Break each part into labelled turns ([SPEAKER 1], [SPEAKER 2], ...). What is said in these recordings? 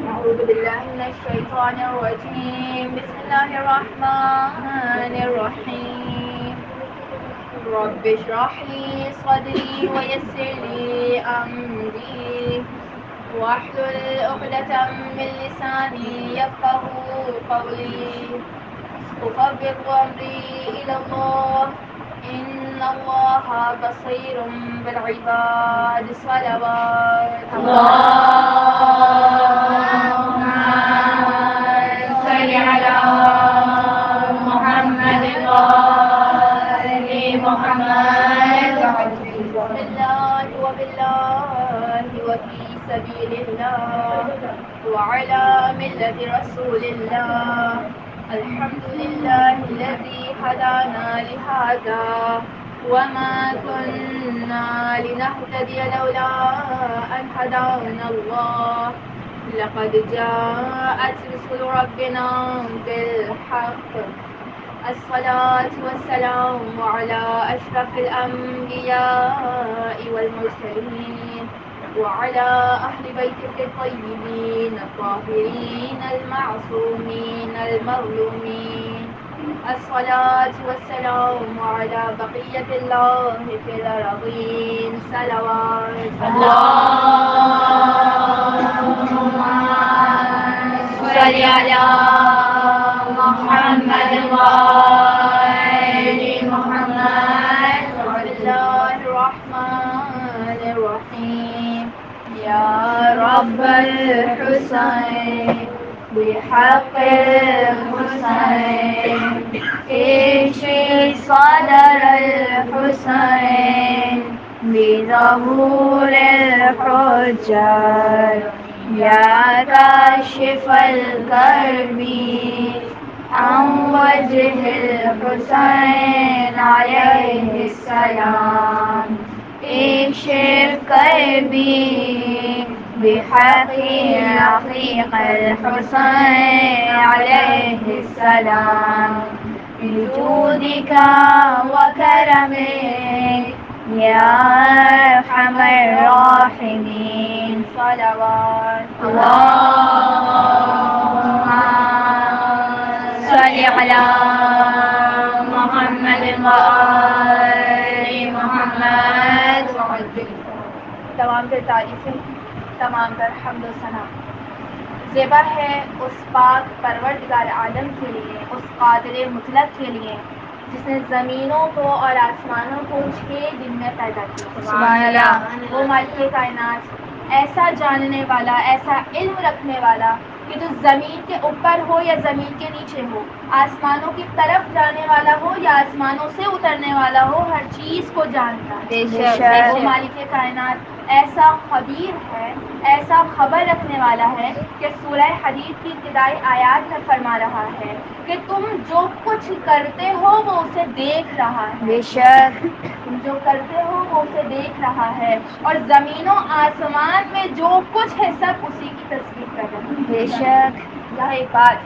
[SPEAKER 1] أعوذ بالله من الشيطان الرجيم. بسم الله الرحمن الرحيم. رب اشرح لي صدري ويسر لي أمري واحلل عقدة من لساني يفقه قولي. أفوض أمري إلى الله إن الله بصير بالعباد. صلوات اللهم صل على محمد وآل محمد. بالله وبالله وفي سبيل الله وعلى ملة رسول الله. الحمد لله الذي هدانا لهذا وما كنا لنهتدي لولا أن هدانا الله. لقد جاءت رسل ربنا بالحق. الصلاة والسلام على أشرف الأنبياء والمرسلين وعلى أهل بيته الطيبين الطاهرين المعصومين المظلومين. الصلاة والسلام على بقية الله في الأرضين. صلوات اللهم صل على محمد وآل محمد. بسم الله الرحمن الرحيم. يا رب الحسين بحق الحسين اشفي صدر الحسين بظهور الحجة. يا كاشف الكرب عن وجه الحسين عليه السلام. اكشف كربي بحق عقيق الحسين عليه السلام. بجودك وكرمك يا أرحم الراحمين. صلوات اللهم صل على محمد وآل محمد. تمام تر تعریفیں، تمام تر حمد و ثنا زیبا ہے اس پاک پروردگار عالم کے لیے، اس قادر مطلق کے لیے جس نے زمینوں کو اور آسمانوں کو 6 دن میں پیدا کیا. سبحان اللہ. وہ مالک کائنات، ایسا جاننے والا، ایسا علم رکھنے والا کہ جو زمین کے اوپر ہو یا زمین کے نیچے ہو، آسمانوں کی طرف جانے والا ہو یا آسمانوں سے اترنے والا ہو، ہر چیز کو جانتا ہے. وہ مالک کائنات ایسا خبیر ہے، ایسا خبر رکھنے والا ہے کہ سورہ حدید کی ابتدائی آیات میں فرما رہا ہے کہ تم جو کچھ کرتے ہو وہ اسے دیکھ رہا ہے. بے شک تم جو کرتے ہو وہ اسے دیکھ رہا ہے، اور زمین و آسمان میں جو کچھ ہے سب اسی کی تصویر کر رہا ہے. بے شک. یہ ایک بات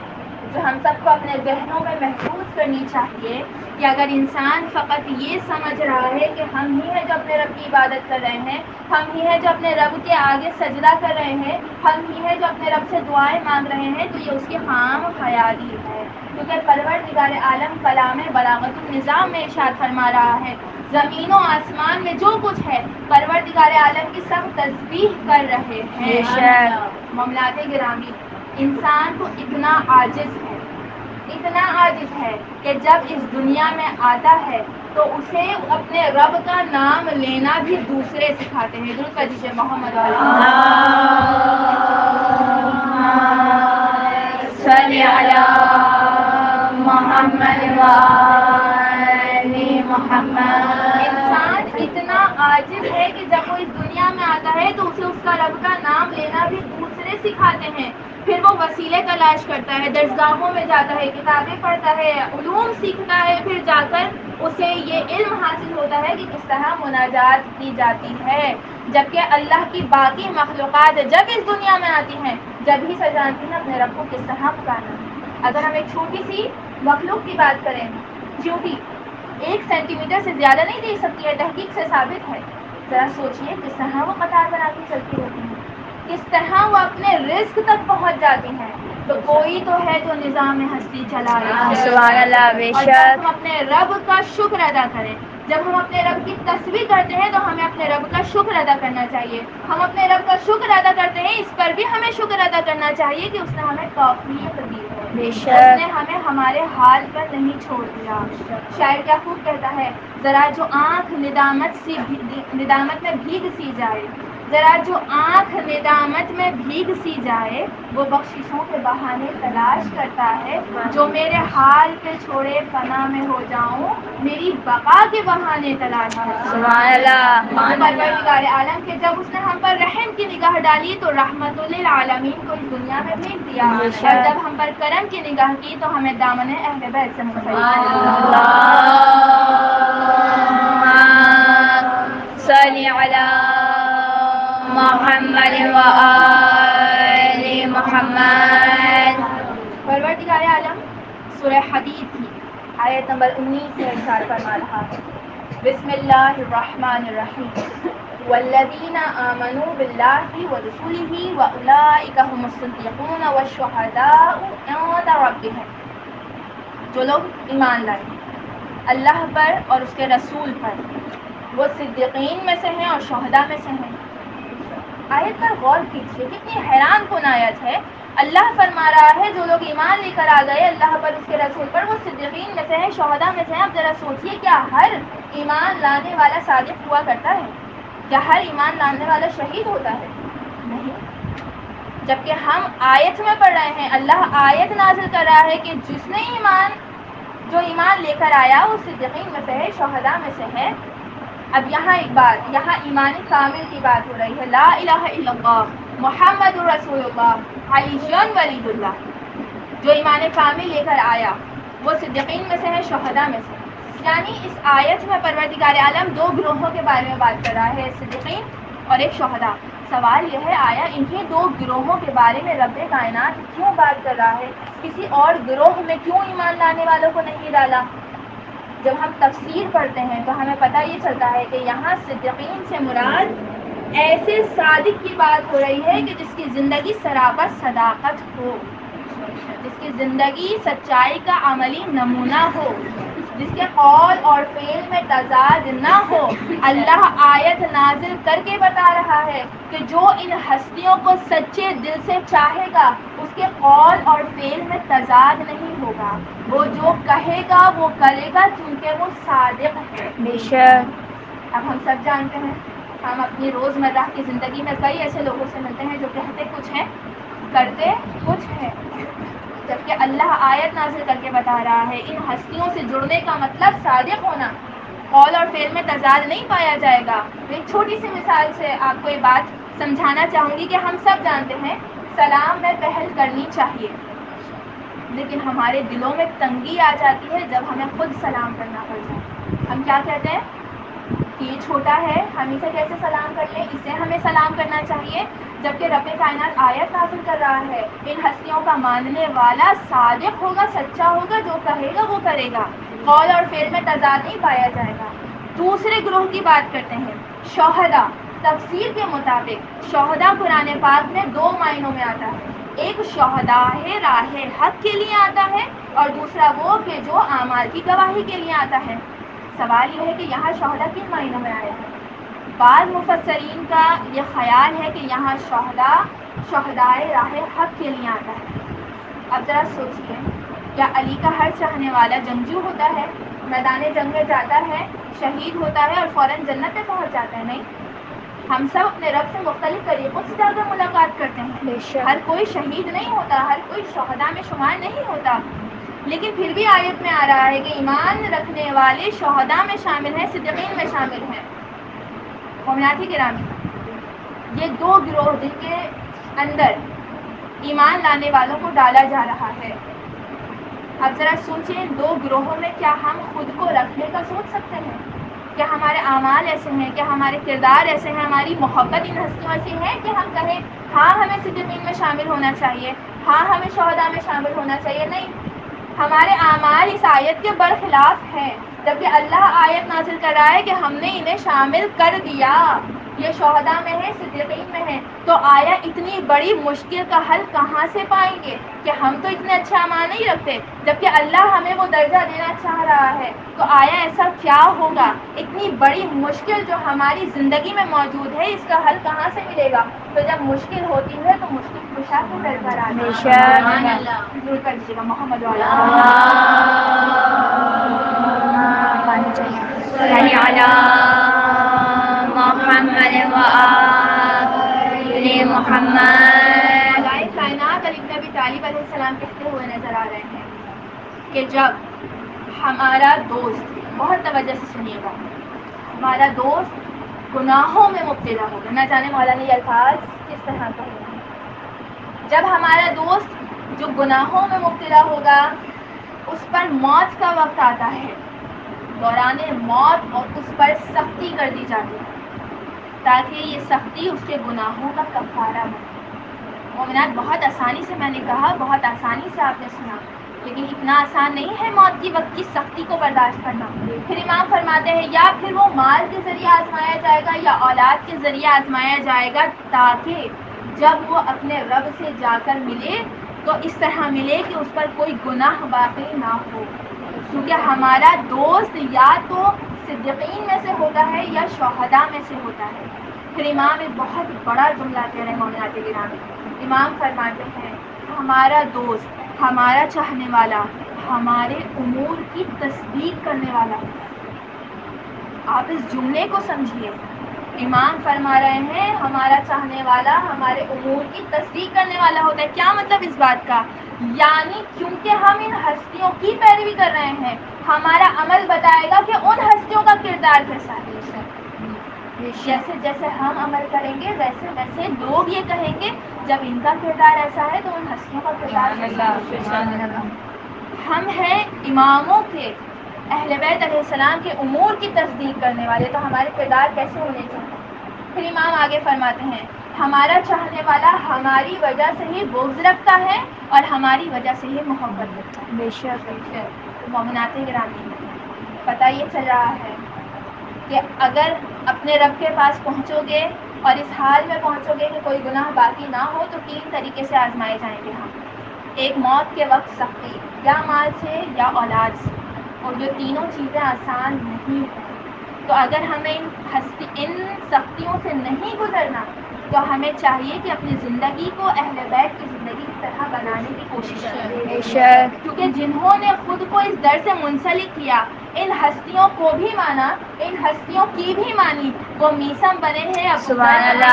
[SPEAKER 1] جو ہم سب کو اپنے ذہنوں میں محفوظ کرنی چاہیے کہ اگر انسان فقط یہ سمجھ رہا ہے کہ ہم ہی ہیں جو اپنے رب کی عبادت کر رہے ہیں، ہم ہی ہیں جو اپنے رب کے آگے سجدہ کر رہے ہیں، ہم ہی ہیں جو اپنے رب سے دعائیں مانگ رہے ہیں، تو یہ اس کی خام خیالی ہے. کیونکہ پروردگار عالم کلام بلاغت النظام میں ارشاد فرما رہا ہے زمین و آسمان میں جو کچھ ہے پروردگار عالم کی سب تسبیح کر رہے ہیں. مملات گرامی، انسان کو اتنا عاجز ہے کہ جب اس دنیا میں آتا ہے تو اسے اپنے رب کا نام لینا بھی دوسرے سکھاتے ہیں. درود پڑھیے محمد صلی علی محمد وآل محمد. انسان اتنا عاجز ہے کہ جب وہ اس دنیا میں آتا ہے تو اسے اس کا رب کا نام لینا بھی دوسرے سکھاتے ہیں. پھر وہ وسیلے تلاش کرتا ہے، درسگاہوں میں جاتا ہے، کتابیں پڑھتا ہے، علوم سیکھتا ہے، پھر جا کر اسے یہ علم حاصل ہوتا ہے کہ کس طرح مناجات کی جاتی ہے. جبکہ اللہ کی باقی مخلوقات جب اس دنیا میں آتی ہیں جب ہی سجانتی ہیں اپنے رب کو کس طرح پکارنا. اگر ہم ایک چھوٹی سی مخلوق کی بات کریں، چیونٹی 1 سینٹی میٹر سے زیادہ نہیں دے سکتی ہے، تحقیق سے ثابت ہے. ذرا سوچئے کس طرح وہ قطار بنا کے چلتی ہوتی ہیں. کس طرح وہ اپنے رزق تک پہنچ جاتی ہیں. تو کوئی تو ہے جو نظام ہستی چلا رہا ہے.
[SPEAKER 2] سبحان اللہ. بے
[SPEAKER 1] اور جب
[SPEAKER 2] شک.
[SPEAKER 1] ہم اپنے رب کا شکر ادا کریں, جب ہم اپنے رب کی تسبیح کرتے ہیں تو ہمیں اپنے رب کا شکر ادا کرنا چاہیے. ہم اپنے رب کا شکر ادا کرتے ہیں, اس پر بھی ہمیں شکر ادا کرنا چاہیے کہ اس نے ہمیں توفیق دی ہے,
[SPEAKER 2] بے
[SPEAKER 1] اس
[SPEAKER 2] شک.
[SPEAKER 1] نے ہمیں ہمارے حال پر نہیں چھوڑ دیا. شاعر کیا خوب کہتا ہے, ذرا جو آنکھ ندامت میں بھیگ سی جائے, ذرا جو آنکھ ندامت میں بھیگ سی جائے, وہ بخششوں کے بہانے تلاش کرتا ہے. جو میرے حال پہ چھوڑے فنا میں ہو جاؤں, میری بقا کے بہانے تلاش کرتا ہے.
[SPEAKER 2] سبحان اللہ.
[SPEAKER 1] پروردگار عالم کے جب اس نے ہم پر رحم کی نگاہ ڈالی تو رحمت للعالمین کو اس دنیا میں بھیج دیا, اور جب ہم پر کرم کی نگاہ کی تو ہمیں دامن اہل بیت سے منسلک.
[SPEAKER 2] صلی علی محمد و آل محمد.
[SPEAKER 1] پروردگار عالم سورہ حدید کی آیت نمبر 19 سے ارشاد فرما رہا ہے, بسم اللہ الرحمن الرحیم, والذین آمنوا باللہ ورسولہ واولئک هم الصدیقون والشہداء عند ربہم. جو لوگ ایمان لائے اللہ پر اور اس کے رسول پر, وہ صدیقین میں سے ہیں اور شہداء میں سے ہیں. آیت پر غور کیجیے, کتنی حیران کن آیت ہے. اللہ فرما رہا ہے جو لوگ ایمان لے کر آ گئے اللہ پر اس کے رسول پر, وہ صدیقین میں سے ہیں, شہداء میں سے ہیں. اب ذرا سوچیے, کیا ہر ایمان لانے والا صادق ہوا کرتا ہے؟ کیا ہر ایمان لانے والا شہید ہوتا ہے؟ نہیں. جبکہ ہم آیت میں پڑھ رہے ہیں, اللہ آیت نازل کر رہا ہے کہ جس نے جو ایمان لے کر آیا وہ صدیقین میں سے ہے, شہداء میں سے ہے. اب یہاں ایک بات, یہاں ایمان کامل کی بات ہو رہی ہے. لا الہ الا اللہ محمد رسول اللہ علی ولی اللہ. جو ایمان کامل لے کر آیا وہ صدیقین میں سے ہے, شہداء میں سے. یعنی اس آیت میں پروردگار عالم دو گروہوں کے بارے میں بات کر رہا ہے, صدیقین اور ایک شہداء. سوال یہ ہے, آیا انہیں دو گروہوں کے بارے میں رب کائنات کیوں بات کر رہا ہے؟ کسی اور گروہ میں کیوں ایمان لانے والوں کو نہیں ڈالا؟ جب ہم تفسیر پڑھتے ہیں تو ہمیں پتہ یہ چلتا ہے کہ یہاں صدیقین سے مراد ایسے صادق کی بات ہو رہی ہے کہ جس کی زندگی سرابر صداقت ہو, جس کی زندگی سچائی کا عملی نمونہ ہو, جس کے قول اور فعل میں تضاد نہ ہو. اللہ آیت نازل کر کے بتا رہا ہے کہ جو ان ہستیوں کو سچے دل سے چاہے گا اس کے قول اور فعل میں تضاد نہیں ہوگا. وہ جو کہے گا وہ کرے گا کیونکہ وہ صادق ہے.
[SPEAKER 2] بے شک.
[SPEAKER 1] اب ہم سب جانتے ہیں, ہم اپنی روزمرہ کی زندگی میں کئی ایسے لوگوں سے ملتے ہیں جو کہتے کچھ ہیں کرتے کچھ ہیں. جبکہ اللہ آیت نازل کر کے بتا رہا ہے ان ہستیوں سے جڑنے کا مطلب صادق ہونا, قول اور فعل میں تضاد نہیں پایا جائے گا. ایک چھوٹی سی مثال سے آپ کو یہ بات سمجھانا چاہوں گی کہ ہم سب جانتے ہیں سلام میں پہل کرنی چاہیے, لیکن ہمارے دلوں میں تنگی آ جاتی ہے جب ہمیں خود سلام کرنا پڑ جائے. ہم کیا کہتے ہیں کہ یہ چھوٹا ہے, ہم اسے کیسے سلام کر لیں, اسے ہمیں سلام کرنا چاہیے. جبکہ رب کائنات آیت نازل کر رہا ہے ان ہستیوں کا ماننے والا صادق ہوگا, سچا ہوگا, جو کہے گا وہ کرے گا, قول اور فعل میں تضاد نہیں پایا جائے گا. دوسرے گروہ کی بات کرتے ہیں, شہداء. تفسیر کے مطابق شہداء قرآن پاک میں دو معنوں میں آتا ہے. ایک شہداء راہ حق کے لیے آتا ہے اور دوسرا وہ کہ جو اعمال کی گواہی کے لیے آتا ہے. سوال یہ ہے کہ یہاں شہداء کن معنوں میں آیا ہے؟ بعض مفسرین کا یہ خیال ہے کہ یہاں شہداء راہ حق کے لیے آتا ہے. اب ذرا سوچیے, کیا علی کا ہر چاہنے والا جنگجو ہوتا ہے, میدان جنگ میں جاتا ہے, شہید ہوتا ہے اور فوراً جنت میں پہنچ جاتا ہے؟ نہیں. ہم سب اپنے رب سے مختلف طریقوں سے جا کر ملاقات کرتے ہیں. ہر کوئی شہید نہیں ہوتا, ہر کوئی شہداء میں شمار نہیں ہوتا. لیکن پھر بھی آیت میں آ رہا ہے کہ ایمان رکھنے والے شہداء میں شامل ہیں, صدیقین میں شامل ہیں. مومنات گرامی, یہ دو گروہ جن کے اندر ایمان لانے والوں کو ڈالا جا رہا ہے. اب ذرا سوچیں, دو گروہوں میں کیا ہم خود کو رکھنے کا سوچ سکتے ہیں؟ کیا ہمارے اعمال ایسے ہیں, کیا ہمارے کردار ایسے ہیں, ہماری محبت ان ہستیوں ایسی ہے کہ ہم کہیں ہاں ہمیں صدیقین میں شامل ہونا چاہیے, ہاں ہمیں شہداء میں شامل ہونا چاہیے؟ نہیں. ہمارے اعمال اس آیت کے برخلاف ہیں, جبکہ اللہ آیت نازل کر رہا ہے کہ ہم نے انہیں شامل کر دیا. یہ شہداء میں ہے، صدیقین میں ہے، تو آیا اتنی بڑی مشکل کا حل کہاں سے پائیں گے کہ ہم تو اتنے اچھے اعمال نہیں رکھتے، جبکہ اللہ ہمیں وہ درجہ دینا چاہ رہا ہے، تو آیا ایسا کیا ہوگا؟ اتنی بڑی مشکل جو ہماری زندگی میں موجود ہے، اس کا حل کہاں سے ملے گا؟ تو جب مشکل ہوتی ہے تو مشکل کشا کے در پر آنا ضرور کر دیجیے گا محمد والا
[SPEAKER 2] صلی علی محمد وآل محمد.
[SPEAKER 1] مولائے کائنات علی بن ابی طالب علیہ السلام کہتے ہوئے نظر آ رہے ہیں کہ جب ہمارا دوست، بہت توجہ سے سنیے گا، ہمارا دوست گناہوں میں مبتلا ہوگا، نہ جانے مولا نے یہ الفاظ کس طرح کہے ہیں، جب ہمارا دوست جو گناہوں میں مبتلا ہوگا اس پر موت کا وقت آتا ہے، دوران موت اور اس پر سختی کر دی جاتی ہے تاکہ یہ سختی اس کے گناہوں کا کفارہ بنے. مومنات، بہت آسانی سے میں نے کہا، بہت آسانی سے آپ نے سنا، لیکن اتنا آسان نہیں ہے موت کی وقت کی سختی کو برداشت کرنا. پھر امام فرماتے ہیں یا پھر وہ مال کے ذریعے آزمایا جائے گا یا اولاد کے ذریعے آزمایا جائے گا، تاکہ جب وہ اپنے رب سے جا کر ملے تو اس طرح ملے کہ اس پر کوئی گناہ باقی نہ ہو، کیونکہ ہمارا دوست یا تو صدیقین میں سے ہوتا ہے یا شہداء میں سے ہوتا ہے. پھر امام ایک بہت بڑا جملہ کہہ رہے ہیں مومنات گرامی. امام فرماتے ہیں ہمارا دوست، ہمارا چاہنے والا، ہمارے امور کی تصدیق کرنے والا ہوتا ہے. آپ اس جملے کو سمجھیے، امام فرما رہے ہیں ہمارا چاہنے والا ہمارے امور کی تصدیق کرنے والا ہوتا ہے. کیا مطلب اس بات کا؟ یعنی کیونکہ ہم ان ہستیوں کی پیروی کر رہے ہیں، ہمارا عمل بتائے گا کہ ان ہستیوں کا کردار کیسا ہے. جیسے جیسے ہم عمل کریں گے ویسے ویسے لوگ یہ کہیں گے جب ان کا کردار ایسا ہے تو ان ہستیوں کا کردار کیسا ہے. ہم ہیں اماموں کے، اہل بیت علیہ السلام کے امور کی تصدیق کرنے والے، تو ہمارے کردار کیسے ہونے چاہیے؟ پھر امام آگے فرماتے ہیں ہمارا چاہنے والا ہماری وجہ سے ہی بغض رکھتا ہے اور ہماری وجہ سے ہی محبت رکھتا ہے. بے شک مومنات گرامی، پتہ یہ چل رہا ہے کہ اگر اپنے رب کے پاس پہنچو گے اور اس حال میں پہنچو گے کہ کوئی گناہ باقی نہ ہو تو 3 طریقے سے آزمائے جائیں گے ہم. ایک موت کے وقت سختی، یا مال سے یا اولاد سے، اور جو تینوں چیزیں آسان نہیں ہیں. تو اگر ہمیں ان سختیوں سے نہیں گزرنا تو ہمیں چاہیے کہ اپنی زندگی کو اہل بیت کی زندگی کی طرح بنانے کی کوشش کریں، کیونکہ جنہوں نے خود کو اس در سے منسلک کیا، ان ہستیوں کو بھی مانا، ان ہستیوں کی بھی مانی، وہ میثم بنے ہیں
[SPEAKER 2] سبحان اللہ.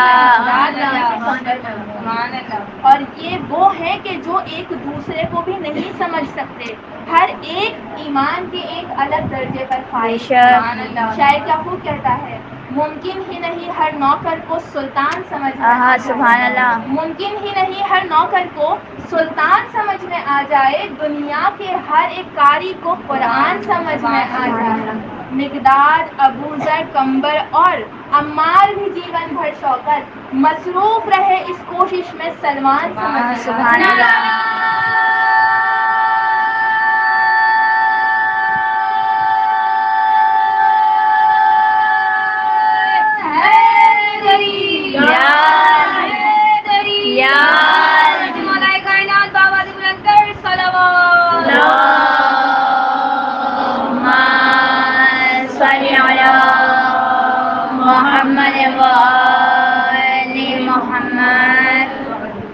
[SPEAKER 1] اور یہ وہ ہیں کہ جو ایک دوسرے کو بھی نہیں سمجھ سکتے، ہر ایک ایمان کے ایک الگ درجے پر فائز. شاعر کیا خوب کہتا ہے ممکن ہی نہیں ہر نوکر کو سلطان سمجھ میں آ جائے.
[SPEAKER 2] سبحان اللہ.
[SPEAKER 1] ممکن ہی نہیں ہر نوکر کو سلطان سمجھ میں آ جائے، دنیا کے ہر ایک قاری کو قرآن سمجھ میں آ جائے. مقداد، ابو ذر، کمبر اور عمار بھی جیون بھر شوکت مصروف رہے اس کوشش میں سلمان سمجھ میں.
[SPEAKER 2] سبحان اللہ.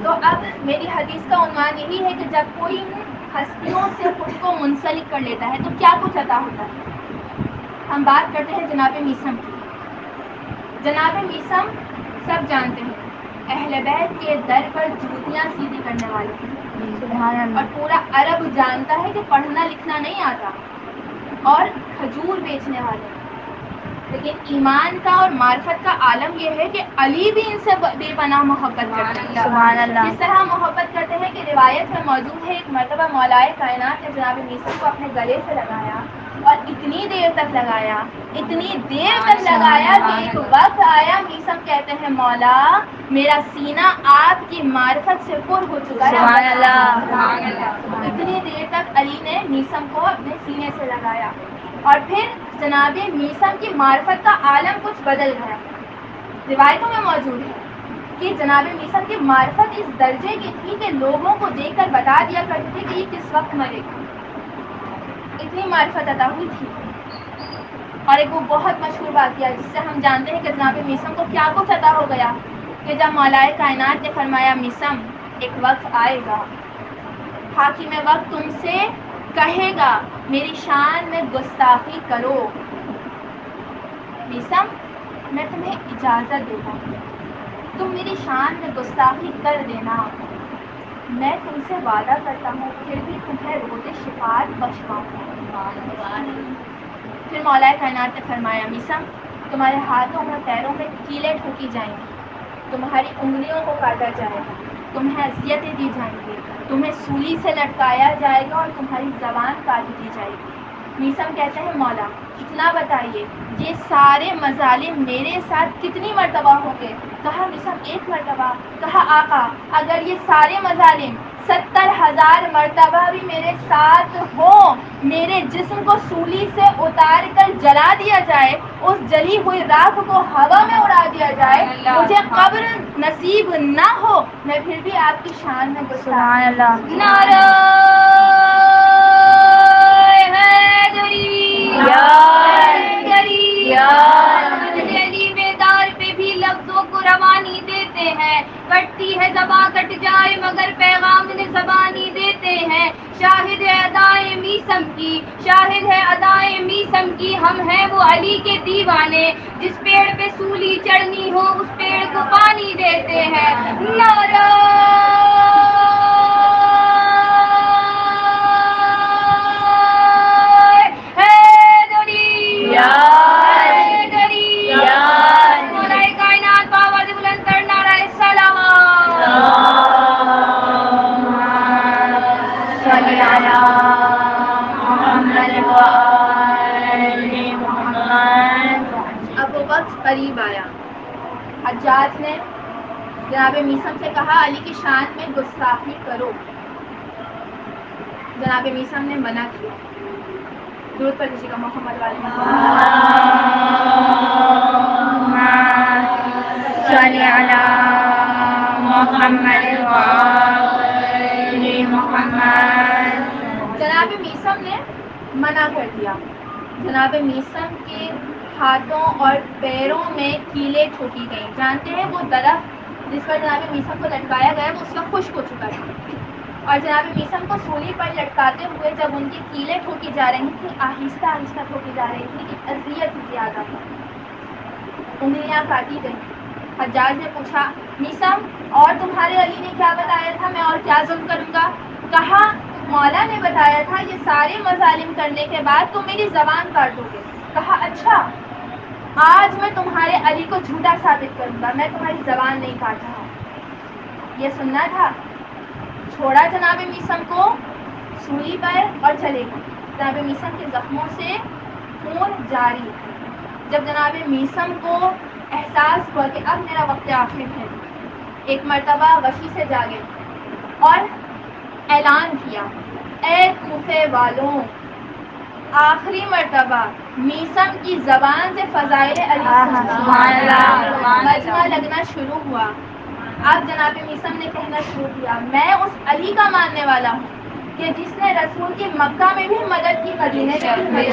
[SPEAKER 1] تو اب میری حدیث کا عنوان یہی ہے کہ جب کوئی ان ہستیوں سے خود کو منسلک کر لیتا ہے تو کیا کچھ عطا ہوتا ہے. ہم بات کرتے ہیں جناب میثم کی. جناب میثم سب جانتے ہیں اہل بیت کے در پر جوتیاں سیدھی کرنے والے ہیں، اور پورا عرب جانتا ہے کہ پڑھنا لکھنا نہیں آتا، اور کھجور بیچنے والے ہیں. لیکن ایمان کا اور معرفت کا عالم یہ ہے کہ علی بھی ان سے بے پناہ محبت کرتے ہیں.
[SPEAKER 2] سبحان اللہ.
[SPEAKER 1] اس طرح محبت کرتے ہیں کہ روایت میں موجود ہے ایک مرتبہ مولائے کائنات نے جناب میثم کو اپنے گلے سے لگایا اور اتنی دیر تک لگایا کہ ایک وقت آیا میثم کہتے ہیں مولا میرا سینہ آپ کی معرفت سے پر ہو چکا ہے.
[SPEAKER 2] سبحان اللہ.
[SPEAKER 1] اتنی دیر تک علی نے میثم کو اپنے سینے سے لگایا اور پھر جناب میثم کی معرفت کا عالم کچھ بدل گیا. روایتوں میں موجود ہے کہ جناب میثم کی معرفت اس درجے کی تھی کہ لوگوں کو دیکھ کر بتا دیا کرتے تھے کہ یہ کس وقت مرے گا، اتنی معرفت عطا ہوئی تھی۔ اور ایک وہ بہت مشہور واقعہ جس سے ہم جانتے ہیں کہ جناب میثم کو کیا کچھ عطا ہو گیا کہ جب مولائے کائنات نے فرمایا میثم ایک وقت آئے گا حاکم وقت تم سے کہے گا میری شان میں گستاخی کرو، میثم میں تمہیں اجازت دیتا ہوں تم میری شان میں گستاخی کر دینا، میں تم سے وعدہ کرتا ہوں پھر بھی تمہیں روز شفاعت بخشواؤں گا۔ پھر مولائے کائنات نے فرمایا میثم تمہارے ہاتھوں میں پیروں میں کیلیں ٹھوکی جائیں گی، تمہاری انگلیوں کو کاٹا جائے گا، تمہیں اذیتیں دی جائیں گی، تمہیں سولی سے لٹکایا جائے گا اور تمہاری زبان کاٹ دی جائے گی۔ میثم کہتے ہیں مولا کتنا بتائیے یہ سارے مظالم میرے ساتھ کتنی مرتبہ ہوں گے؟ کہا میثم 1 مرتبہ۔ کہا آقا اگر یہ سارے مظالم 70,000 مرتبہ بھی میرے ساتھ ہوں، میرے جسم کو سولی سے اتار کر جلا دیا جائے، اس جلی ہوئی راکھ کو ہوا میں اڑا دیا جائے، مجھے قبر نصیب نہ ہو، میں پھر بھی آپ کی شان میں
[SPEAKER 2] سبحان اللہ۔
[SPEAKER 1] نعرہ لفظوں کو روانی دیتے ہیں، کٹتی ہے زباں کٹ جائے مگر پیغام نے زبانی دیتے ہیں، شاہد ہے ادائے میثم کی، شاہد ہے ادائے میثم کی، ہم ہیں وہ علی کے دیوانے، جس پیڑ پہ سولی چڑھنی ہو اس پیڑ کو پانی دیتے ہیں۔ نعرہ قریب آیا، حجاج نے جناب میثم سے کہا علی کی شان میں گستاخی کرو، جناب میثم نے منع کیا۔ درود پر کسی کا محمد والے
[SPEAKER 2] صلی علی محمد وآل محمد۔
[SPEAKER 1] جناب میثم نے منع کر دیا، جناب میثم کے ہاتھوں اور پیروں میں کیلیں ٹھوکی گئیں۔ جانتے ہیں وہ درخت جس پر جناب میثم کو لٹکایا گیا وہ اس وقت خشک ہو چکا تھا، اور جناب میثم کو سولی پر لٹکاتے ہوئے جب ان کی کیلیں ٹھوکی جا رہی تھیں، آہستہ آہستہ ٹھوکی جا رہی تھی کہ اذیت زیادہ تھی، انگلیاں کاٹی گئیں۔ حجاج نے پوچھا میثم اور تمہارے علی نے کیا بتایا تھا، میں اور کیا ظلم کروں گا؟ کہا مولا نے بتایا تھا یہ سارے مظالم کرنے کے بعد تم میری زبان کاٹو گے۔ کہا اچھا آج میں تمہارے علی کو جھوٹا ثابت کروں گا، میں تمہاری زبان نہیں کاٹ رہا۔ یہ سننا تھا، چھوڑا جناب میثم کو سولی پر اور چلے گئے۔ جناب میثم کے زخموں سے خون جاری۔ جب جناب میثم کو احساس ہوا کہ اب میرا وقت آخر ہے، ایک مرتبہ وحی سے جاگے اور اعلان کیا اے کوفے والوں، آخری مرتبہ میثم کی زبان سے فضائل علی مجمع لگنا شروع ہوا۔ اب جناب میثم نے کہنا شروع کیا میں اس علی کا ماننے والا ہوں کہ جس نے رسول کی مکہ میں بھی مدد کی، مدینے میں بھی،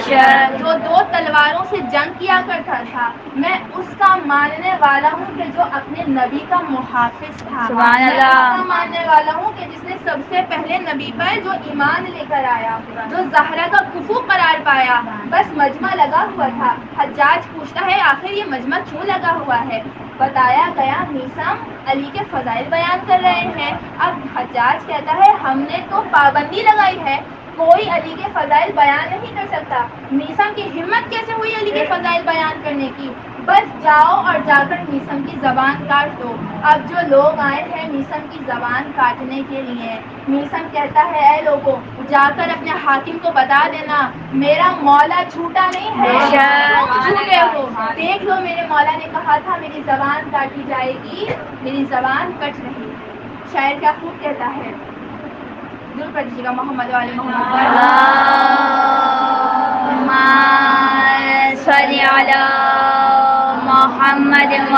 [SPEAKER 1] جو 2 تلواروں سے جنگ کیا کرتا تھا، میں اس کا ماننے والا ہوں کہ جو اپنے نبی کا محافظ تھا،
[SPEAKER 2] سبحان اللہ۔
[SPEAKER 1] میں اس کا ماننے والا ہوں کہ جس نے سب سے پہلے نبی پر جو ایمان لے کر آیا، جو زہرا کا کفو قرار پایا، بس مجمع لگا ہوا تھا۔ حجاج پوچھتا ہے آخر یہ مجمع کیوں لگا ہوا ہے؟ بتایا گیا میثم علی کے فضائل بیان کر رہے ہیں۔ اب حجاج کہتا ہے ہم نے تو پابندی لگائی ہے، کوئی علی کے فضائل بیان نہیں کر سکتا۔ میثم کی ہمت کیسے ہوئی علی کے فضائل بیان کرنے کی؟ بس جاؤ اور جا کر میثم کی زبان کاٹ دو۔ اب جو لوگ آئے ہیں میثم کی زبان کاٹنے کے لیے، میثم کہتا ہے اے لوگوں جا کر اپنے حاکم کو بتا دینا میرا مولا جھوٹا نہیں ہے، تم جھوٹے ہو۔ دیکھ لو میرے مولا نے کہا تھا میری زبان کاٹی جائے گی، میری زبان کٹ رہی ہے۔ شاعر کیا خوب کہتا ہے، دور پر دیجیے گا محمد والے محمد
[SPEAKER 2] صلی علی محمد و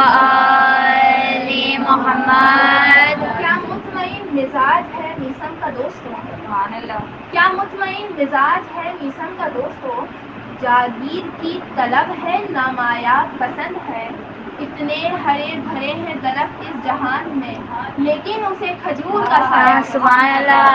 [SPEAKER 2] سبحان اللہ.
[SPEAKER 1] کیا مطمئن مزاج ہے میسم کا دوستو، جاگیر کی طلب ہے نامایاب پسند ہے. اتنے ہرے بھرے ہیں درخت اس جہان میں، لیکن اسے کھجور کا سایہ.
[SPEAKER 2] سبحان اللہ.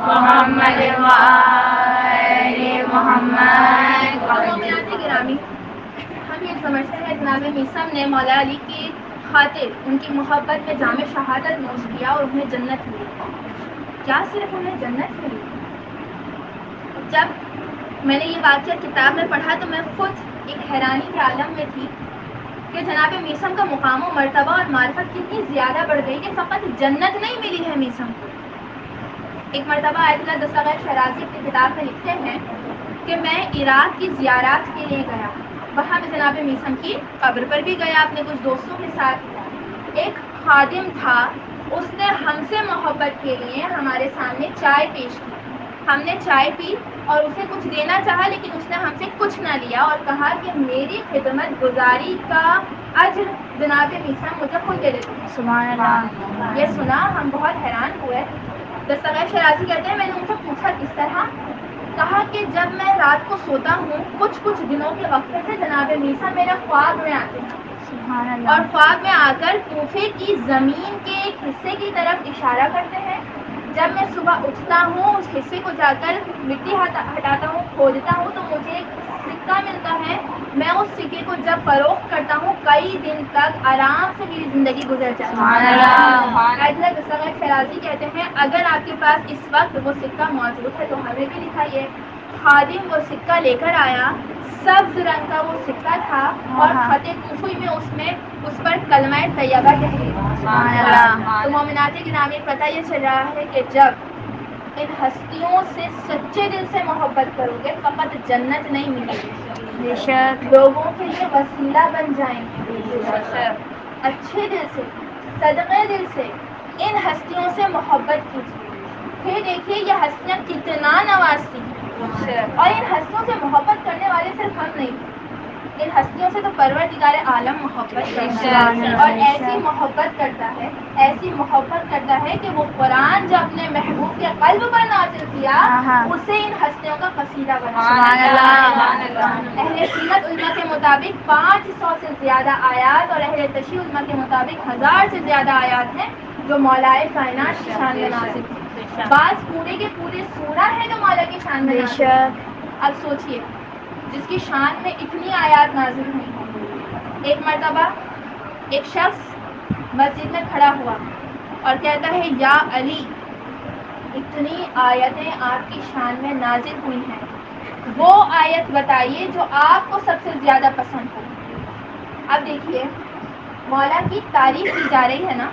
[SPEAKER 2] محمد
[SPEAKER 1] مومنات گرامی، ہم یہ سمجھتے ہیں جناب میثم نے مولا علی کی خاطر ان کی محبت میں جام شہادت نوش کیا اور انہیں جنت ملی. کیا صرف انہیں جنت ملی؟ جب میں نے یہ واقعہ کتاب میں پڑھا تو میں خود ایک حیرانی کے عالم میں تھی کہ جناب میثم کا مقام و مرتبہ اور معرفت کتنی زیادہ بڑھ گئی کہ فقط جنت نہیں ملی ہے میثم کو. ایک مرتبہ آیت اللہ دستگیر شیرازی اپنی کتاب میں لکھتے ہیں کہ میں عراق کی زیارات کے لیے گیا، وہاں میں جناب میثم کی قبر پر بھی گیا اپنے کچھ دوستوں کے ساتھ. ایک خادم تھا، اس نے ہم سے محبت کے لیے ہمارے سامنے چائے پیش کی. ہم نے چائے پی اور اسے کچھ دینا چاہا، لیکن اس نے ہم سے کچھ نہ لیا اور کہا کہ میری خدمت گزاری کا اجر جناب میثم مجھے خود دے دیتے ہیں.
[SPEAKER 2] سبحان اللہ.
[SPEAKER 1] یہ سنا ہم بہت حیران ہوئے. دستگیر شیرازی کہتے ہیں میں نے ان سے پوچھا کس طرح؟ کہا کہ جب میں رات کو سوتا ہوں کچھ دنوں کے وقت سے جناب میثم میرے خواب میں آتے ہیں
[SPEAKER 2] سبحان اللہ.
[SPEAKER 1] اور خواب میں آ کر کوفے کی زمین کے ایک حصے کی طرف اشارہ کرتے ہیں. جب میں صبح اٹھتا ہوں اس حصے کو جا کر مٹی ہٹاتا ہوں، کھودتا ہوں تو مجھے ایک سکہ ملتا ہے. میں اس سکے کو جب فروخت کرتا ہوں کئی دن تک آرام سے میری زندگی گزر جاتی ہے. دستگیر شیرازی کہتے ہیں اگر آپ کے پاس اس وقت وہ سکہ موجود ہے تو ہمیں بھی دکھائیے. خادم وہ سکہ لے کر آیا، سبز رنگ کا وہ سکہ تھا اور خط کوفی میں اس پر کلمہ طیبہ تحریر. تو مومنات گرامی پتہ یہ چل رہا ہے کہ جب ان ہستیوں سے سچے دل سے محبت کرو گے فقط جنت نہیں ملے گی، لوگوں کے لیے وسیلہ بن جائیں گے. اچھے دل سے، صدقے دل سے ان ہستیوں سے محبت کیجیے. پھر دیکھیے یہ ہستیاں کتنا نوازتی ہیں، اور ان ہستیوں سے محبت کرنے والے صرف ہم نہیں، ان ہستیوں سے تو پروردگار عالم محبت کرتا ہے اور ایسی محبت کرتا ہے کہ وہ قرآن جو اپنے محبوب کے قلب پر نازل کیا اسے ان ہستیوں کا قصیدہ بنا. اہل سیرت علماء کے مطابق 500 سے زیادہ آیات اور اہل تشیع علماء کے مطابق 1000 سے زیادہ آیات ہیں جو مولا کائنات کی شان میں نازل ہیں. بعض پورے کے پورے سورہ ہے جو مولا کی شان میں نازل ہیں. اب سوچئے جس کی شان میں اتنی آیات نازل ہوئی ہیں، ایک مرتبہ ایک شخص مسجد میں کھڑا ہوا اور کہتا ہے یا علی اتنی آیتیں آپ کی شان میں نازل ہوئی ہیں، وہ آیت بتائیے جو آپ کو سب سے زیادہ پسند ہو. اب دیکھیے مولا کی تعریف کی جا رہی ہے نا،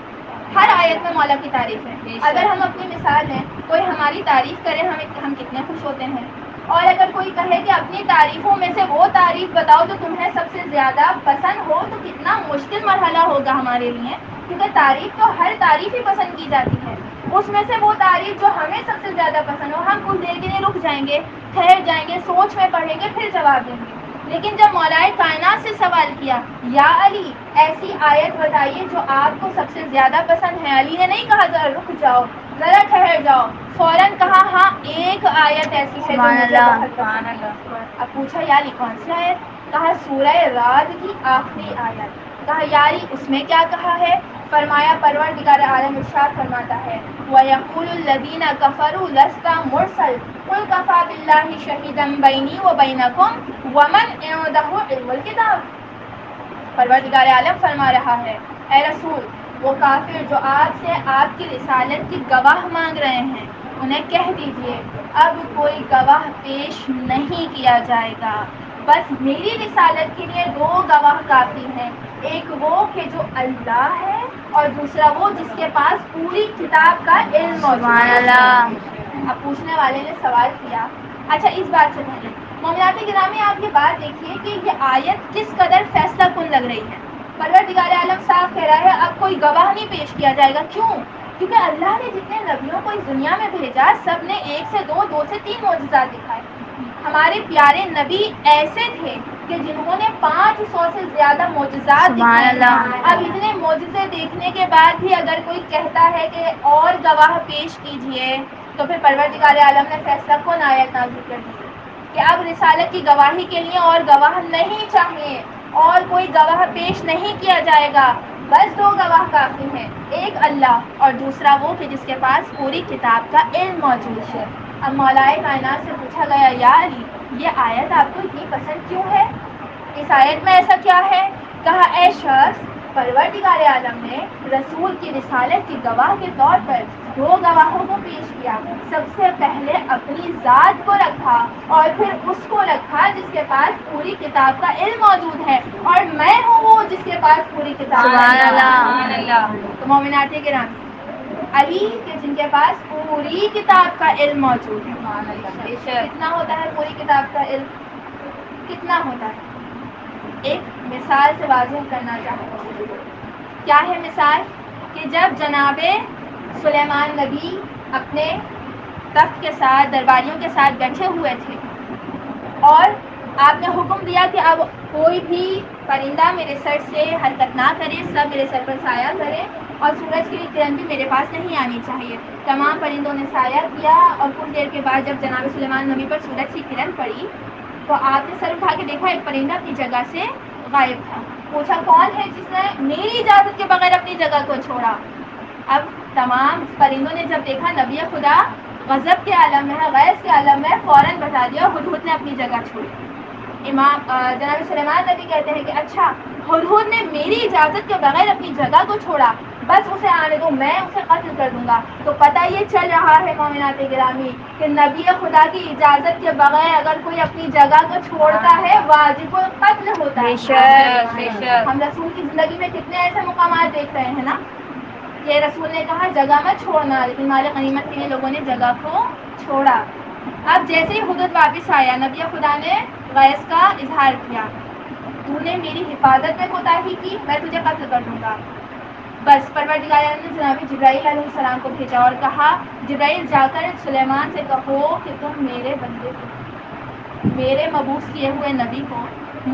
[SPEAKER 1] ہر آیت میں مولا کی تعریف ہے. اگر ہم اپنی مثال لیں، کوئی ہماری تعریف کرے ہم کتنے خوش ہوتے ہیں، اور اگر کوئی کہے کہ اپنی تعریفوں میں سے وہ تعریف بتاؤ جو تمہیں سب سے زیادہ پسند ہو تو کتنا مشکل مرحلہ ہوگا ہمارے لیے، کیونکہ تعریف تو ہر تعریف ہی پسند کی جاتی ہے. اس میں سے وہ تعریف جو ہمیں سب سے زیادہ پسند ہو ہم کچھ دیر کے لیے رک جائیں گے، ٹھہر جائیں گے، سوچ میں پڑھیں گے، پھر جواب دیں گے. لیکن جب مولا کائنات سے سوال کیا یا علی ایسی آیت بتائیے جو آپ کو سب سے زیادہ پسند ہے، علی نے نہیں کہا ذرا رک جاؤ، ذرا ٹھہر جاؤ، فوراً کہا ہاں ایک آیت ایسی ہے جو مجھے بہت پسند ہے. اب پوچھا یا علی کون سی آیت؟ کہا سورہ رعد کی آخری آیت. کہا یا علی اس میں کیا کہا ہے؟ فرمایا پروردگار عالم ارشاد فرماتا ہے وَيَقُولُ الَّذِينَ كَفَرُوا لَسْتَ مُرْسَلٍ قُلْ كَفَىٰ بِاللَّهِ شَهِيدًا بَيْنِي وَبَيْنَكُمْ وَمَنْ عِندَهُ عِلْمُ الْكِتَابِ. پروردگار عالم فرما رہا ہے اے رسول وہ کافر جو آپ سے آپ کی رسالت کی گواہ مانگ رہے ہیں انہیں کہہ دیجئے اب کوئی گواہ پیش نہیں کیا جائے گا، بس میری رسالت کے لیے 2 گواہ کافی ہیں، ایک وہ کہ جو اللہ ہے اور دوسرا وہ جس کے پاس پوری کتاب کا علم موجود ہے. اب پوچھنے والے نے سوال کیا اچھا اس بات سے پہلے مومنات گرامی آپ یہ بات دیکھیے کہ یہ آیت کس قدر فیصلہ کن لگ رہی ہے. پروردگار عالم صاحب کہہ رہا ہے اب کوئی گواہ نہیں پیش کیا جائے گا. کیوں؟ کیونکہ اللہ نے جتنے نبیوں کو اس دنیا میں بھیجا سب نے 1 سے 2, 2 سے 3 معجزات دکھائے. ہمارے پیارے نبی ایسے تھے کہ جنہوں نے 500 سے زیادہ معجزات
[SPEAKER 2] سبحان
[SPEAKER 1] دکھائے.
[SPEAKER 2] اللہ.
[SPEAKER 1] اب اتنے معجزے دیکھنے کے بعد بھی اگر کوئی کہتا ہے کہ اور گواہ پیش کیجئے تو پھر پروردگار عالم نے فیصلہ کن آیت نازل کر دی کہ اب رسالت کی گواہی کے لیے اور گواہ نہیں چاہیے اور کوئی گواہ پیش نہیں کیا جائے گا. بس 2 گواہ کافی ہیں, ایک اللہ اور دوسرا وہ کہ جس کے پاس پوری کتاب کا علم موجود ہے. اب مولائے کائنات سے پوچھا گیا یا علی یہ آیت آپ کو اتنی پسند کیوں ہے؟ اس آیت میں ایسا کیا ہے؟ کہا اے شخص, پروردگار عالم نے رسول کی رسالت کی گواہ کے طور پر 2 گواہوں کو پیش کیا. سب سے پہلے اپنی ذات کو رکھا اور پھر اس کو رکھا جس کے پاس پوری کتاب کا علم موجود ہے, اور میں ہوں وہ جس کے پاس پوری کتاب
[SPEAKER 2] سبحان
[SPEAKER 1] سبحان
[SPEAKER 2] اللہ.
[SPEAKER 1] اللہ. تو مومنات گرامی علی کہ جن کے پاس پوری کتاب کا علم موجود ہے. کتنا ہوتا ہے پوری کتاب کا علم؟ کتنا ہوتا ہے؟ ایک مثال سے واضح کرنا چاہتا ہوں. کیا ہے مثال؟ کہ جب جناب سلیمان نبی اپنے تخت کے ساتھ درباریوں کے ساتھ بیٹھے ہوئے تھے اور آپ نے حکم دیا کہ اب کوئی بھی پرندہ میرے سر سے حرکت نہ کرے, سب میرے سر پر سایہ کرے اور سورج کی کرن بھی میرے پاس نہیں آنی چاہیے. تمام پرندوں نے سایہ کیا اور کچھ دیر کے بعد جب جناب سلیمان نبی پر سورج کی کرن پڑی تو آپ نے سر اٹھا کے دیکھا ایک پرندہ اپنی جگہ سے غائب تھا. پوچھا کون ہے جس نے میری اجازت کے بغیر اپنی جگہ کو چھوڑا؟ اب تمام پرندوں نے جب دیکھا نبی خدا غضب کے عالم میں ہے, غیظ کے عالم میں, فوراً بتا دیا ہدہد نے اپنی جگہ چھوڑی. جناب سلیمان نبی کہتے ہیں کہ اچھا ہدہد نے میری اجازت کے بغیر اپنی جگہ کو چھوڑا, بس اسے آنے دو, میں اسے قتل کر دوں گا. تو پتہ یہ چل رہا ہے مومنات گرامی کہ نبی خدا کی اجازت کے بغیر اگر کوئی اپنی جگہ کو چھوڑتا ہے واجب القتل ہوتا ہے.
[SPEAKER 2] بے شک, بے شک.
[SPEAKER 1] ہم رسول کی زندگی میں کتنے ایسے مقامات دیکھ رہے ہیں نا کہ رسول نے کہا جگہ میں چھوڑنا, لیکن مال غنیمت کے لیے لوگوں نے جگہ کو چھوڑا. اب جیسے ہی ہدہد واپس آیا نبی خدا نے غیظ کا اظہار کیا, تو نے میری حفاظت میں کوتاہی کی, میں تجھے قتل کر دوں گا. بس پروردگار نے جناب جبرائیل علیہ السلام کو بھیجا اور کہا جبرائیل جا کر سلیمان سے کہو کہ تم میرے بندے کو, میرے مبعوث کیے ہوئے نبی کو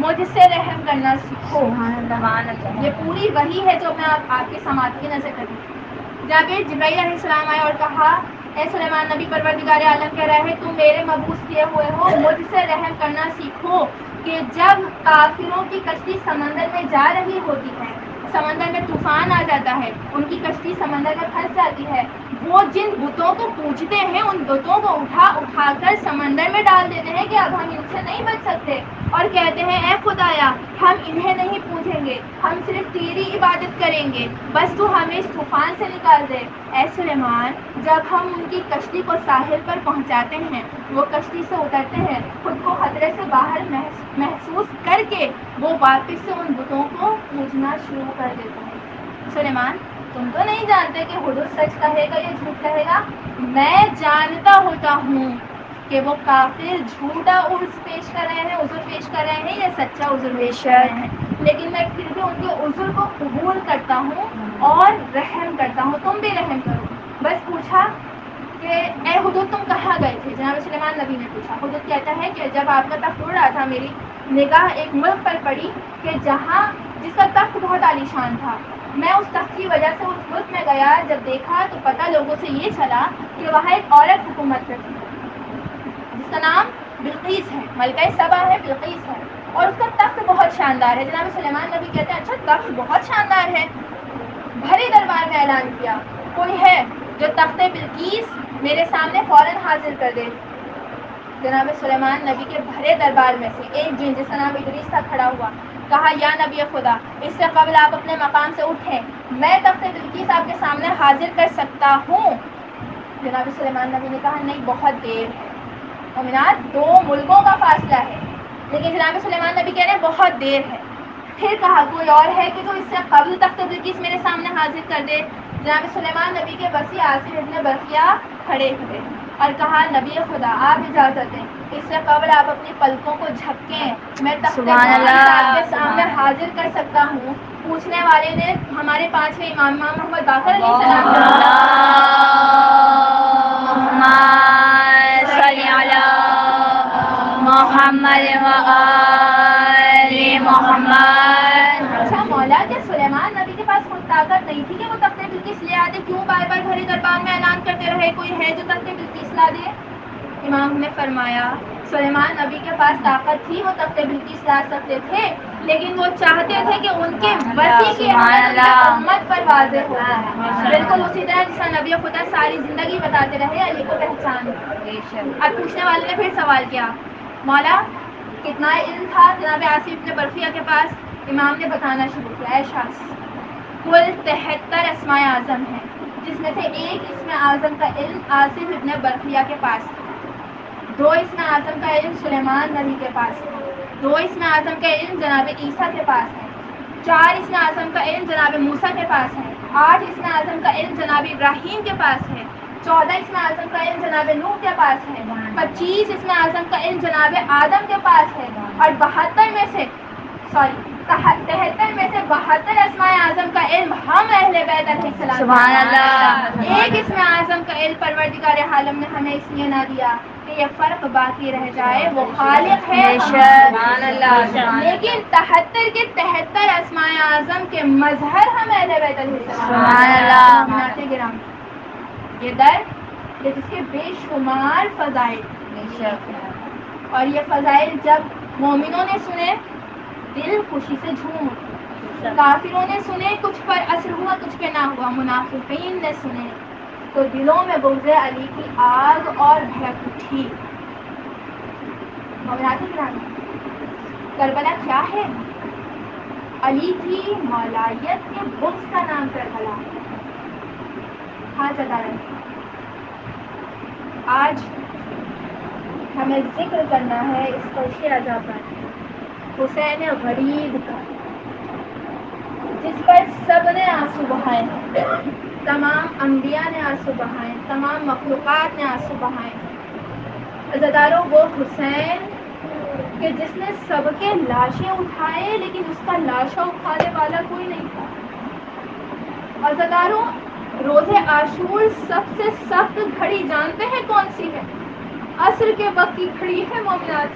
[SPEAKER 1] مجھ سے رحم کرنا سیکھو.
[SPEAKER 2] سبحان اللہ.
[SPEAKER 1] یہ پوری وحی ہے جو میں آپ کے سماعت کی نظر کر رہی. جب جبرائیل علیہ السلام آئے اور کہا اے سلیمان نبی پروردگار عالم کہہ رہے ہیں تم میرے مبعوث کیے ہوئے ہو, مجھ سے رحم کرنا سیکھو کہ جب کافروں کی کشتی سمندر میں جا رہی ہوتی ہے, سمندر میں طوفان آ جاتا ہے, ان کی کشتی سمندر میں پھنس جاتی ہے, وہ جن بتوں کو پوجتے ہیں ان بتوں کو اٹھا کر سمندر میں ڈال دیتے ہیں کہ اب ہم ان سے نہیں بچ سکتے, اور کہتے ہیں اے خدایا ہم انہیں نہیں پوجیں گے, ہم صرف تیری عبادت کریں گے, بس تو ہمیں اس طوفان سے نکال دے. اے سلیمان جب ہم ان کی کشتی کو ساحل پر پہنچاتے ہیں وہ کشتی سے اترتے ہیں, خود کو خطرے سے باہر محسوس کر کے وہ واپس سے ان بتوں کو پوجنا شروع کر دیتے ہیں. سلیمان تم تو نہیں جانتے کہ ہدہد سچ کہے گا یا جھوٹ کہے گا, میں جانتا ہوتا ہوں کہ وہ کافر جھوٹا عذر پیش کر رہے ہیں یا سچا عذر پیش کر رہے ہیں, لیکن میں پھر بھی ان کے عذر کو قبول کرتا ہوں اور رحم کرتا ہوں, تم بھی رحم کرو. بس پوچھا کہ اے ہدہد تم کہاں گئے تھے؟ جناب سلیمان نبی نے پوچھا. ہدہد کہتا ہے کہ جب آپ کا تخت اڑ رہا تھا میری نگاہ ایک ملک پر پڑی کہ جس کا تخت بہت عالیشان تھا, میں اس تخت کی وجہ سے اس ملک میں گیا, جب دیکھا تو پتہ لوگوں سے یہ چلا کہ وہاں ایک عورت حکومت کرتی ہے جس کا نام بلقیس ہے, ملکہ سبا ہے, بلقیس ہے, اور اس کا تخت بہت شاندار ہے. جناب سلیمان نبی کہتے ہیں اچھا تخت بہت شاندار ہے, بھرے دربار میں اعلان کیا کوئی ہے جو تخت بلقیس میرے سامنے فوراً حاضر کر دے. جناب سلیمان نبی کے بھرے دربار میں سے ایک جن جس کا نام ادریس تھا کھڑا ہوا, کہا یا نبی خدا اس سے قبل آپ اپنے مقام سے اٹھیں, میں تخت بلقیس آپ کے سامنے حاضر کر سکتا ہوں. جناب سلیمان نبی نے کہا نہیں بہت دیر ہے. مومنات 2 ملکوں کا فاصلہ ہے, لیکن جناب سلیمان نبی کہہ رہے ہیں بہت دیر ہے. پھر کہا کوئی اور ہے کہ جو اس سے قبل تخت بلقیس میرے سامنے حاضر کر دے. جناب سلیمان نبی کے وسیع عاصم ابن برقیہ کھڑے ہوئے اور کہا نبی خدا آپ اجازت دیں, اس سے قبل آپ اپنی پلکوں کو جھپکیں، میں تخت
[SPEAKER 2] سبحان اللہ،
[SPEAKER 1] آپ کے سامنے حاضر کر سکتا ہوں۔ پوچھنے والے نے ہمارے 5ویں امام محمد باقر علیہ السلام
[SPEAKER 2] صلی علی محمد و آل محمد۔
[SPEAKER 1] اچھا مولا، کہ سلیمان نبی کے پاس خود طاقت نہیں تھی کہ وہ تخت بلقیس لے آتے، کیوں بار بار بھرے دربار میں اعلان کرتے رہے کوئی ہے جو تخت بلقیس لا دے؟ امام نے فرمایا سلیمان نبی کے پاس طاقت تھی، وہ تخت بلقیس لا سکتے تھے، لیکن وہ چاہتے تھے کہ ان کے وسیع کی امت پر واضح ہو جائے، بالکل اسی طرح جس طرح نبی خدا ساری زندگی بتاتے رہے علی کو پہچان۔ اب پوچھنے والے نے پھر سوال کیا، مولا کتنا علم تھا جناب آصف ابن برقیہ کے پاس؟ امام نے بتانا شروع کیا، اے شخص کل 73 اسماء اعظم ہیں، جس میں سے ایک اسم اعظم کا علم آصف ابن برقیہ کے پاس تھا، 2 اسم اعظم کا علم سلیمان نبی کے پاس ہے، 2 اسم اعظم کا علم جناب عیسیٰ کے پاس ہے، 4 اسم اعظم کا علم جناب موسیٰ کے پاس ہے، 8 اسم اعظم کا علم جناب ابراہیم کے پاس ہے، 14 اسم اعظم کا علم جناب نوح کے پاس ہے، 25 اسم اعظم کا علم جناب آدم کے پاس ہے، اور 73 میں سے 72 اسماء اعظم کا علم ہم اہل بیت علیہ السلام۔
[SPEAKER 2] سبحان اللہ۔
[SPEAKER 1] ایک اسم اعظم کا علم پروردگار عالم نے ہمیں اس لیے نہ دیا کہ یہ فرق باقی رہ جائے، وہ خالق ہے
[SPEAKER 2] سبحان اللہ،
[SPEAKER 1] لیکن 73 کے 73 اسماء اعظم کے مظہر ہم اہل بیت علیہ السلام۔
[SPEAKER 2] سبحان اللہ۔
[SPEAKER 1] مناتے گرام، یہ در جس کے بے شمار فضائل، اور یہ فضائل جب مومنوں نے سنے دل خوشی سے جھوم اٹھے، کافروں نے سنے کچھ پر اثر ہوا کچھ پہ نہ ہوا، منافقین نے سنے تو دلوں میں بغض علی کی آگ اور بھڑک اٹھی۔ کربلا کیا ہے؟ علی کی مولایت کے بغض کا نام کربلا۔ ہاں آج ہمیں ذکر کرنا ہے اس فرش عزا پر، حسین غریب کا، جس پر سب نے آنسو بہائے ہیں، تمام انبیاء نے آنسو بہائے، تمام مخلوقات نے آنسو بہائے۔ عزاداروں، وہ حسین کہ جس نے سب کے لاشیں اٹھائے لیکن اس کا لاشا اٹھانے والا کوئی نہیں تھا۔ عزاداروں، روز عاشور سب سے سخت گھڑی جانتے ہیں کون سی ہے؟ عصر کے وقت کی گھڑی ہے مومنات،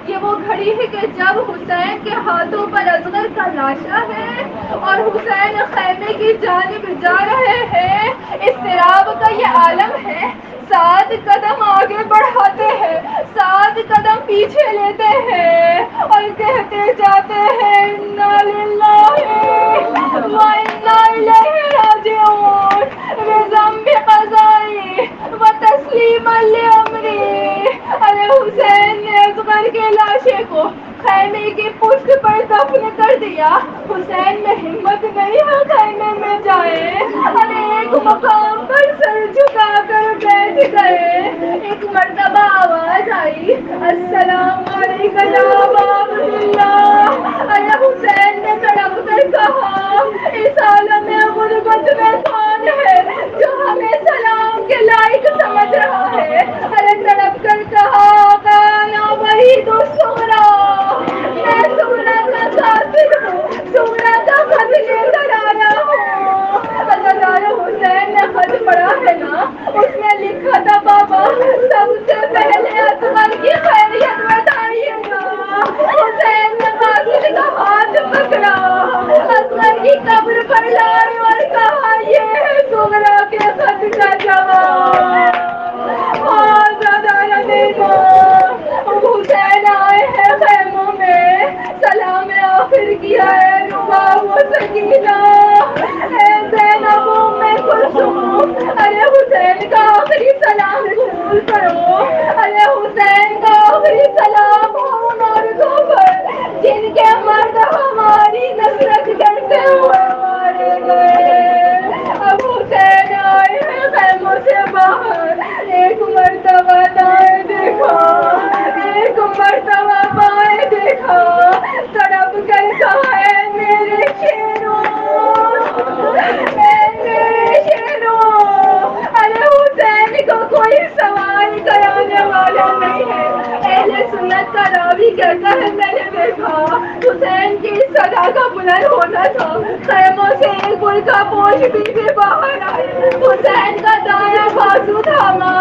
[SPEAKER 1] یہ وہ گھڑی ہے کہ جب حسین کے ہاتھوں پر اصغر کا لاشا ہے اور حسین خیمے کی جانب جا رہے ہیں، اضطراب کا یہ عالم ہے، 7 قدم آگے بڑھاتے ہیں، 7 قدم پیچھے لیتے ہیں اور کہتے جاتے ہیں انا للہ و انا الیہ راجعون، رضا بقضائی و تسلیما لامری۔ ارے حسین نے اصغر کے لاشے کو خیمے کی پشت پر دفن کر دیا، حسین میں ہمت نہیں ہے خیمے میں جائے، ارے ایک مقام پر سر جھکا کر بیٹھ گئے۔ ایک مرتبہ آواز آئی السلام علیکم یا ابا عبداللہ، ارے حسین نے تڑپ کر کہا اس عالم غربت میں کون ہے جو ہمیں سلام کے لائق سمجھ رہا ہے؟ ارے تڑپ کر کہا کانا برید الصغرا، میں صغرا کا قاتل ہوں، صغرا کا خط لے کر آیا ہوں۔ عزادار حسین نے خط پڑھا ہے نا، اس میں لکھا تھا بابا سب سے پہلے اصغر کی خیریت بتائیے گا۔ حسین نے قاتل کا ہاتھ پکڑا، اصغر کی قبر پر لائے اور کہا یہ ہے صغرا کے خط کا جواب۔ حسین آئے ہیں خیموں میں، سلام آخر کیا ہے رباب و سکینہ، اے زینب ام کلثوم، ارے حسین کا آخری سلام قبول کرو، ارے حسین کا آخری سلام ان عورتوں پر جن کے مرد ہماری نصرت کرتے ہوئے مارے گئے۔ اب حسین آئے ہیں خیموں سے باہر، ایک مرتبہ دائیں دیکھا، ایک مرتبہ بائیں دیکھا، تڑپ کر کہا اے میرے شیروں، اے میرے شیروں۔ ارے حسین کو کوئی سوال برکھا کا بلند ہونا تھا، خیموں سے ایک برکھا پوش بی بی باہر آئی، حسین کا دایاں بازو تھاما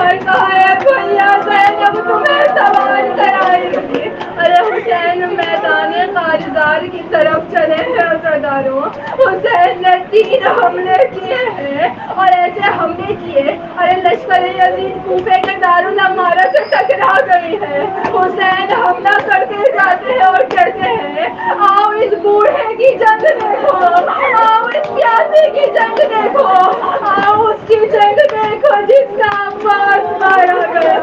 [SPEAKER 1] اور کہا اے بھیا زینب تمہیں سوال کرائے گی۔ ارے حسین میدان کارزار کی طرف چلے ہیں عزاداروں، حسین نے 3 حملے کیے ہیں اور ایسے حملے کیے، ارے لشکر یزید کوفے کے دارالعمارہ سے ٹکرا گئی ہے۔ حسین حملہ کرتے جاتے ہیں اور کہتے ہیں آؤ اس بوڑھے کی جنگ دیکھو، آؤ اس پیاسے کی جنگ دیکھو، آؤ اس کی جنگ دیکھو جس کا عباس مارا گیا،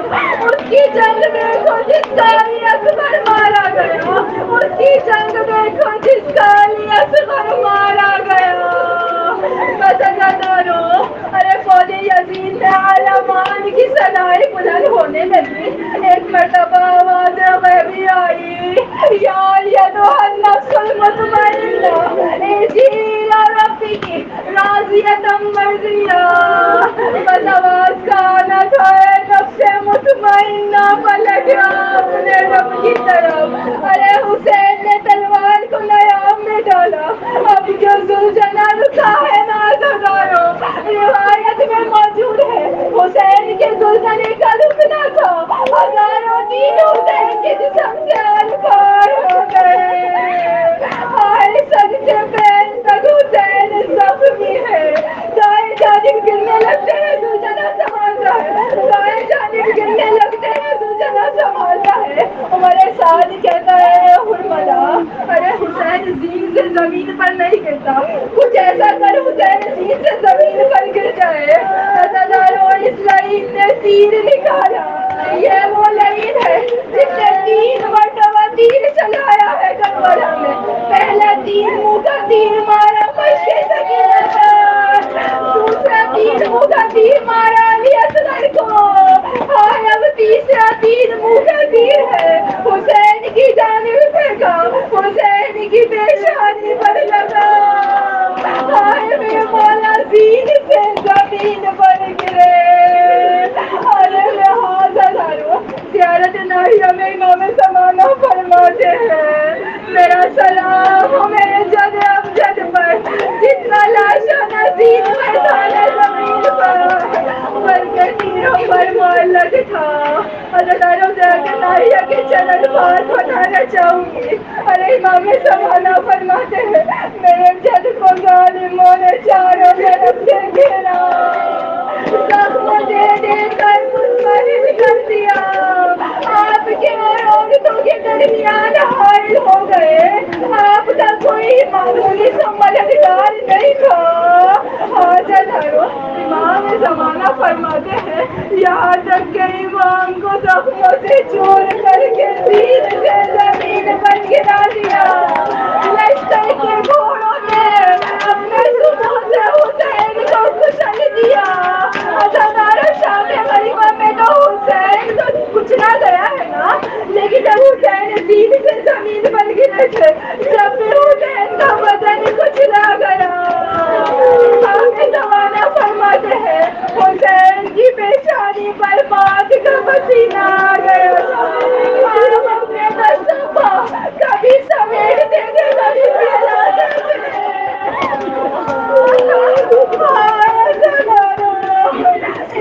[SPEAKER 1] اس کی جنگ دیکھو جس کا علی اکبر مارا گیا، اس کی جنگ دیکھو جس کا علی اصغر مارا گیا۔ مزداروں، ارے فوج یزید میں علمان کی صدائیں بلند ہونے لگی۔ ایک مرتبہ آواز غیبی آئی، یا ایھا النفس المطمئنہ ارجعی الی ربک راضیۃ مرضیہ۔ بس آواز کا آنا تھا، اے نفس مطمئنہ پلٹ اپنے رب کی طرف۔ ارے حسین نے تلوار کو نیام میں ڈالا، اب جو زلجھنا رکا ہے نازداروں، روایت میں موجود ہے حسین کے زلجھنے کا رکنا تھا، ہزاروں دین حسین کے جسم سے الفار ہو گئے۔ آئے سجدے پیر تک حسین زخمی ہے، دائیں جانب گرنے لگتے ہیں زلجھنا سنبھالتا ہے، دائیں جانب گرنے لگتے ہیں زلجھنا سنبھالتا ہے۔ عمر سعد کہتا ہے اے حرملا، ارے حسین زین سے زمین پر نہیں گرتا، کچھ ایسا کر حسین زین سے زمین پر گر جائے۔ عزاداروں، اس لعین نے تیر نکالا، یہ وہ لعین ہے جس نے 3 مرتبہ تیر چلایا ہے کربلا میں۔ پہلا تیر منہ کا تیر مارا مشک سکینہ پر، دوسرا تیر منہ کا تیر مارا علی اصغر کو، اور اب تیسرا تیر منہ کا تیر ہے حسین کی جانب پھینکا، حسین کی پیشانی پر لگا، آئے میرے مولا زین سے زمین پر گرے۔ ارے لہٰذا دارو، زیارت ناہیہ میں امام زمانہ فرماتے ہیں میرا سلام ہو میرے جد امجد پر، جتنا لاشا نزید میدان زمین پر، بلکہ تیروں پر معلق تھا۔ عزاداروں، زیارت ناہیہ کے چند بات بتانا چاہوں گی۔ ارے امام زمانہ فرماتے ہیں میرے جد کو ظالموں نے چاروں طرف سے گھیرا، زخم دے دے کر منفرد کر دیا، آپ کے اور عورتوں کے درمیان حائل ہو گئے، آپ کا کوئی معمولی سا مددگار نہیں تھا۔ عزاداروں، امام زمانہ فرماتے ہیں یہاں تک کہ امام کو زخموں سے چور کر کے زین سے زمین پر گرا دیا۔ لشکر کے گھوڑوں نے اپنے سونوں سے حسین کو کچل دیا۔ عزاداروں، شام غریبہ میں تو حسین تو کچلا گیا ہے نا، لیکن جب حسین زین سے زمین پر گرے تھے جب بھی حسین کا بدن کچلا گیا۔ امام زمانہ فرماتے ہیں حسین کی پیشانی پر موت کا پسینہ آ گیا تھا، آپ اپنے دستوں کو کبھی سمیٹتے تھے کبھی پھیلاتے تھے۔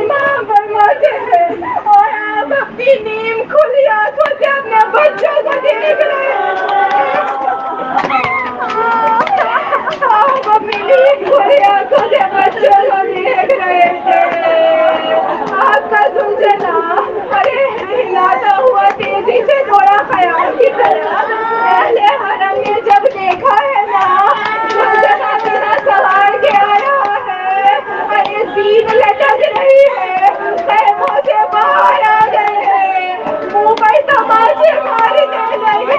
[SPEAKER 1] امام فرماتے ہیں اور آپ اپنی نیم کھلی آنکھوں سے اپنے بچوں کو دیکھ رہے ہیں، آپ اپنی نیم کھلی آنکھوں سے بچوں کو دیکھ رہے تھے۔ آپ کا زلجھنا ارے ہلاتا ہوا تیزی سے دوڑا خیال کی طرح۔ اہل حرم نے جب دیکھا ہے نا زلجھنا میرا سوار کے آیا ہے، ارے زین لٹک رہی ہے، خیموں سے باہر آ گئے ہیں، منہ پر تماچے مارنے لگے،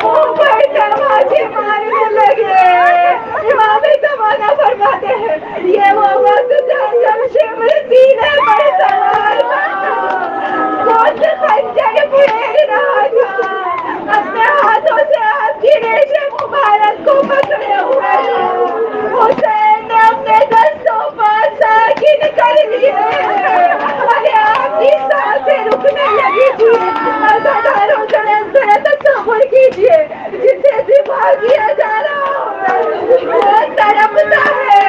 [SPEAKER 1] منہ پر تماچے مارنے لگے۔ امام زمانہ فرماتے ہیں یہ وہ وقت تھا جب شمر سینے پر سوار تھا، خود خنجر پھیر رہا تھا، اپنے ہاتھوں سے آپ کی ریشے مبارک کو پکڑے ہوئے تھا۔ حسین نے اپنے دستوں پر ساکن کر لیے، ارے آپ کی سانسیں رکنے لگی تھی۔ عزاداروں، کیا کیا جا رہا ہے، وہ تڑپتا ہے،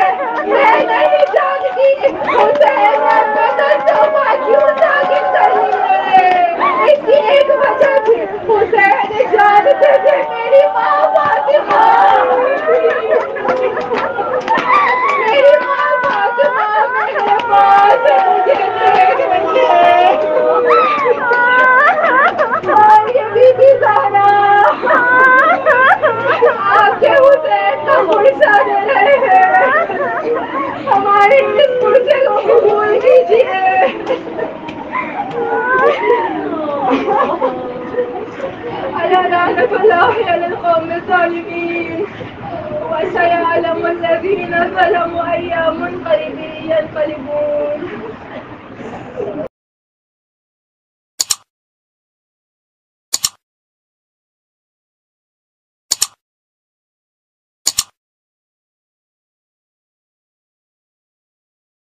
[SPEAKER 1] میں نہیں جانتی حسین نے بدن صوفہ کیوں ثابت کری ہے، اس کی ایک وجہ تھی حسین جانتے تھے میری ماں فاطمہ، میری ماں فاطمہ میرے پاس مجھے دیکھ رہی ہے، اور یہ بی بی زہرا آپ کے حسین کا پرچہ دے رہے ہیں، ہمارے اس پرچے کو قبول کیجیے۔ ألا لعنة الله على القوم الظالمين وسيعلم الذين ظلموا أي منقلب ينقلبون.